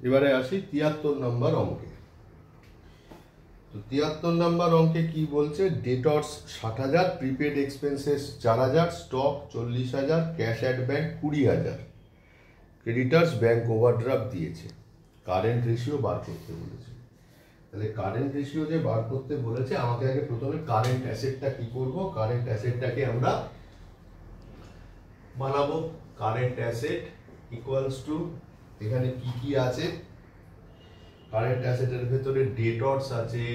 এবারে আসি 73 নম্বর অঙ্কে। তো 73 নম্বর অঙ্কে কি বলছে? Debtors 60,000, prepaid expenses 4,000, stock 40,000, cash at bank 20,000, creditors bank overdraft দিয়েছে। কারেন্ট রেশিও বার করতে বলেছে। তাহলে কারেন্ট রেশিও যে বার করতে বলেছে, আমাকে আগে প্রথমে কারেন্ট অ্যাসেটটা কি করব? কারেন্ট অ্যাসেটটাকে আমরা বানাবো। কারেন্ট অ্যাসেট ইকুয়ালস টু, এখানে কি কি আছে? কারেন্ট অ্যাসেটের ভেতরে ডেটর্স আছে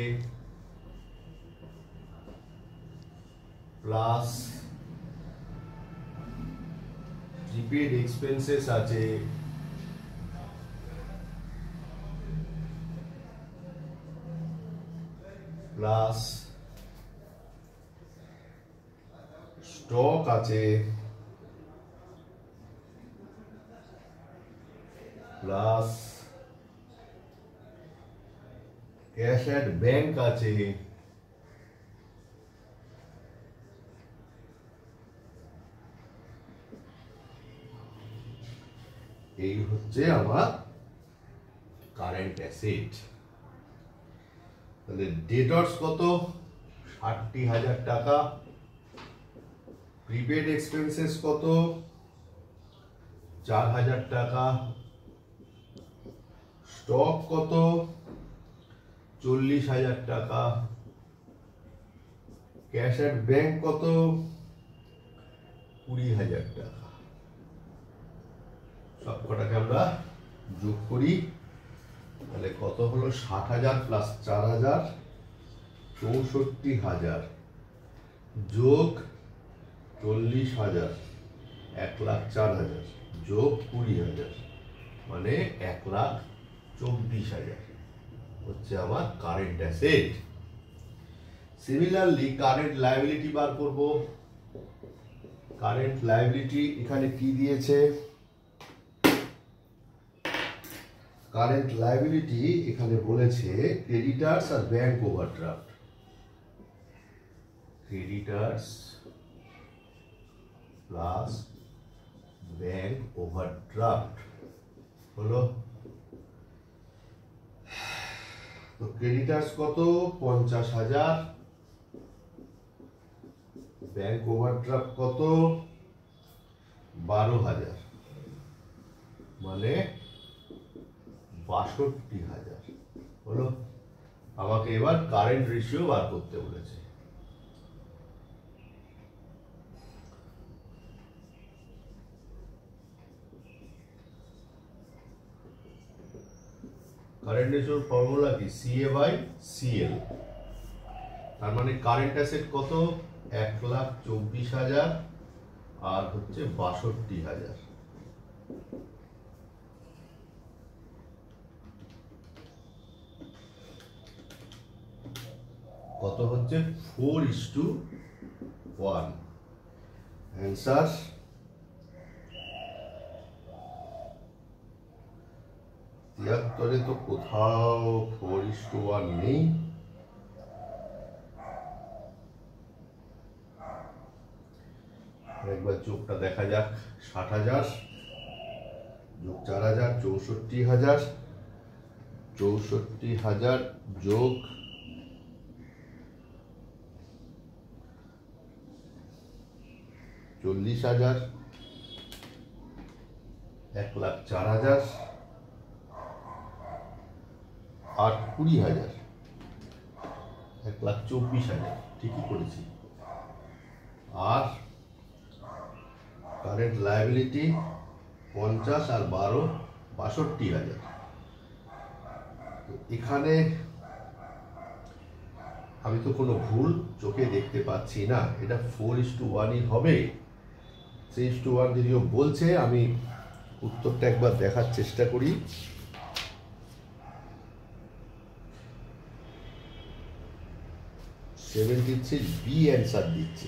প্লাস প্রিপেড এক্সপেন্সেস আছে প্লাস স্টক আছে প্লাস ক্যাশ অ্যাট ব্যাংক আছে, এই হচ্ছে আমার কারেন্ট অ্যাসেট। তাহলে ডেটর্স কত? 60,000 টাকা। প্রিপেড এক্সপেন্সেস কত? 4,000 টাকা। স্টক কত? 40,000 টাকা। ক্যাশ অ্যাট ব্যাংক কত? 20,000 টাকা। সব কটাকে আমরা যোগ করি, তাহলে কত হলো? 60,000 প্লাস 4,000 64,000 যোগ 40,000 1,04,000 যোগ 20,000 মানে 1,24,000 হচ্ছে আমার current asset. Similarly current liability বার করব। কারেন্ট লায়াবিলিটি এখানে কি দিয়েছে? কারেন্ট লায়াবিলিটি এখানে বলেছে ক্রেডিটার্স আর bank overdraft. Creditors plus bank overdraft হলো। তো ক্রেডিটার্স কত? 50,000, ব্যাংক ওভারড্রাফট কত? 12,000 মানে 62,000 হলো। আমাকে এবার কারেন্ট রেশিও বার করতে বলেছে। কারেন্ট রেশিওর ফর্মুলা কি? CA/CL। তার মানে কারেন্ট অ্যাসেট কত? 1,24,000 আর হচ্ছে 62,000। কত হচ্ছে? 4:1। অ্যান্সার তিয়াত্তরে তো কোথাও 4:1 নেই। একবার যোগটা দেখা যাক। 60,000 যোগ 4,000 64,000, 64,000 যোগ 40,000 1,04,000 আর 20,000 1,24,000। ঠিকই করেছি। আর কারেন্ট লায়াবিলিটি 50 আর 12 62,000। এখানে আমি তো কোনো ভুল চোখে দেখতে পাচ্ছি না, এটা 4:1ই হবে। 3:1 যদিও বলছে, আমি উত্তরটা একবার দেখার চেষ্টা করি। বি অ্যান্সার দিচ্ছে,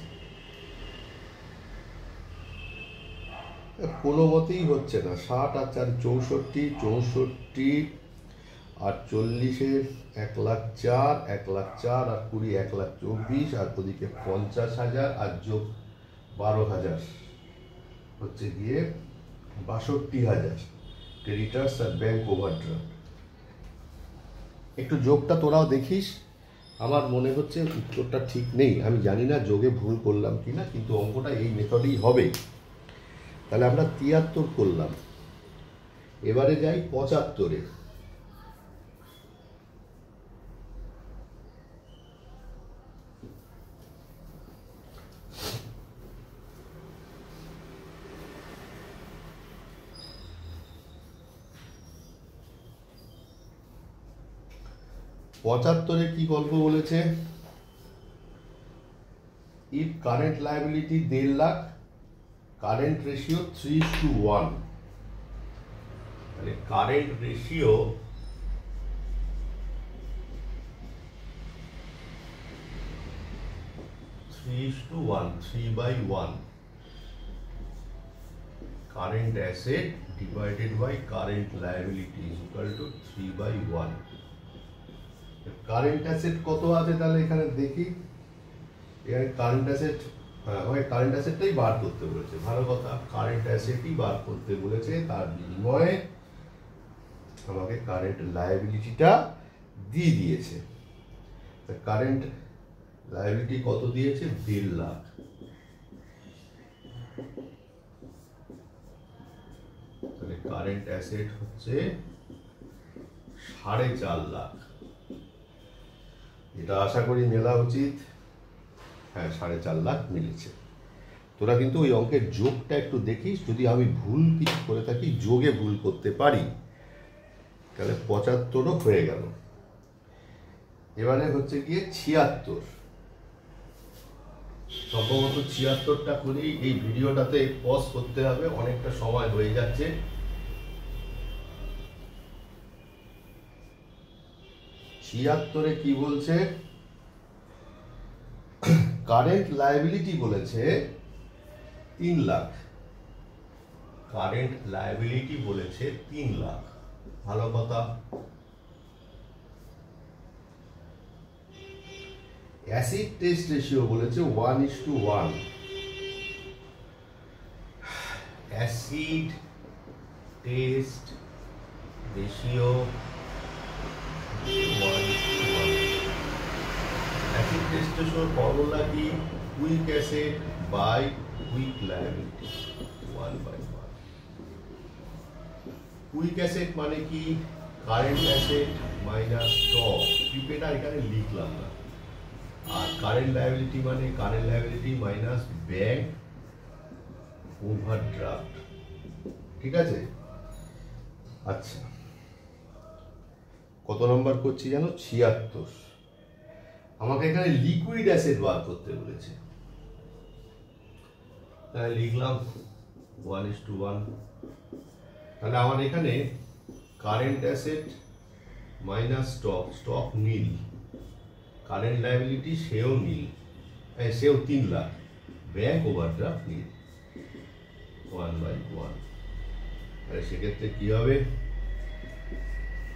কোনো মতেই হচ্ছে না। 60 আর 4 64, 64 আর 40-এর 1,04,000, 1,04,000 আর 20 1,24,000 আর ওদিকে 50,000 আর যোগ 12,000 হচ্ছে গিয়ে 62,000। ক্রেডিটার্স আর ব্যাংক ওভারড্রাফট। একটু যোগটা তোরাও দেখিস। আমার মনে হচ্ছে উত্তরটা ঠিক নেই, আমি জানি না যোগে ভুল করলাম কি না, কিন্তু অঙ্কটা এই মেথডেই হবে। তাহলে আমরা 73 করলাম, এবারে যাই 75-এ। পঁচাত্তরে কি গল্প বলেছে? If current liability 1.5 lakh, current ratio 3:1, তাহলে current ratio 3:1, 3/1, current asset divided by current liability is equal to 3/1. Current asset কত আছে তাহলে এখানে দেখি। এখানে কারেন্ট অ্যাসেট, আমাকে কারেন্ট অ্যাসেটটাই বার করতে বলেছে, ভালো কথা, কারেন্ট অ্যাসেটই বার করতে বলেছে, তার বিনিময়ে আমাকে কারেন্ট লায়াবিলিটিটা দিয়ে দিয়েছে। কারেন্ট লায়াবিলিটি কত দিয়েছে? 1.5 লাখ। তাহলে কারেন্ট অ্যাসেট হচ্ছে 4.5 লাখ। এটা আশা করি মেলা উচিত। হ্যাঁ, 4.5 লাখ মিলেছে। তোরা কিন্তু ওই অঙ্কের যোগটা একটু দেখিস, যদি আমি ভুল কিছু করে থাকি, যোগে ভুল করতে পারি, তাহলে 75ও হয়ে গেল। এবারে হচ্ছে গিয়ে 76। সম্ভবত 76টা করেই এই ভিডিওটাতে পজ করতে হবে, অনেকটা সময় হয়ে যাচ্ছে। ছিয়াত্তরে কি বলছে? কারেন্ট লায়াবিলিটি বলেছে 3 লাখ, কারেন্ট লায়াবিলিটি বলেছে 3 লাখ, ভালো কথা। অ্যাসিড টেস্ট রেশিও বলেছে 1:1, acid test ratio 1:1। Acid test রেশিওর ফর্মুলা কি? Quick asset by quick liability 1/1। Quick asset মানে কি? Current asset minus stock, prepaid আর এখানে লিখলাম না। আর কারেন্ট লায়াবিলিটি মানে current liability minus bank overdraft, ঠিক আছে? আচ্ছা, কত নম্বর করছি জানো? 76। আমাকে এখানে লিকুইড অ্যাসেট বার করতে বলেছে, তাই লিখলাম 1:1। তাহলে আমার এখানে current asset minus stock, stock nil, current liability সেও নীল, সেও 3 লাখ, ব্যাংক ওভারড্রাফট নীল, 1/1। তাহলে সেক্ষেত্রে কি হবে?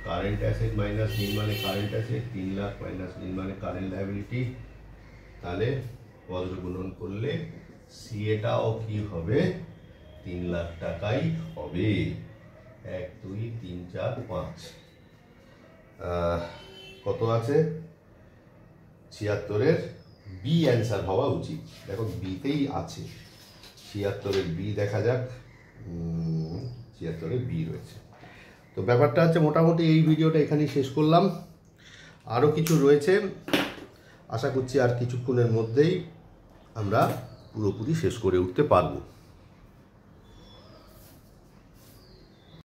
কারেন্ট অ্যাসেট মাইনাস নীল মানে কারেন্ট অ্যাসেট, 3 লাখ মাইনাস নীল মানে কারেন্ট লায়াবিলিটি। তাহলে বজ্র গুণন করলে সিএটাও কি হবে? 3 লাখ টাকাই হবে। 1, 2, 3, 4, 5। কত আছে? 76-এর বি অ্যান্সার হওয়া উচিত। দেখো বিতেই আছে, 76-এর বি দেখা যাক। 76-এর বি রয়েছে। তো ব্যাপারটা হচ্ছে মোটামুটি এই ভিডিওটা এখানেই শেষ করলাম। আরও কিছু রয়েছে, আশা করছি আর কিছুক্ষণের মধ্যেই আমরা পুরোপুরি শেষ করে উঠতে পারবো।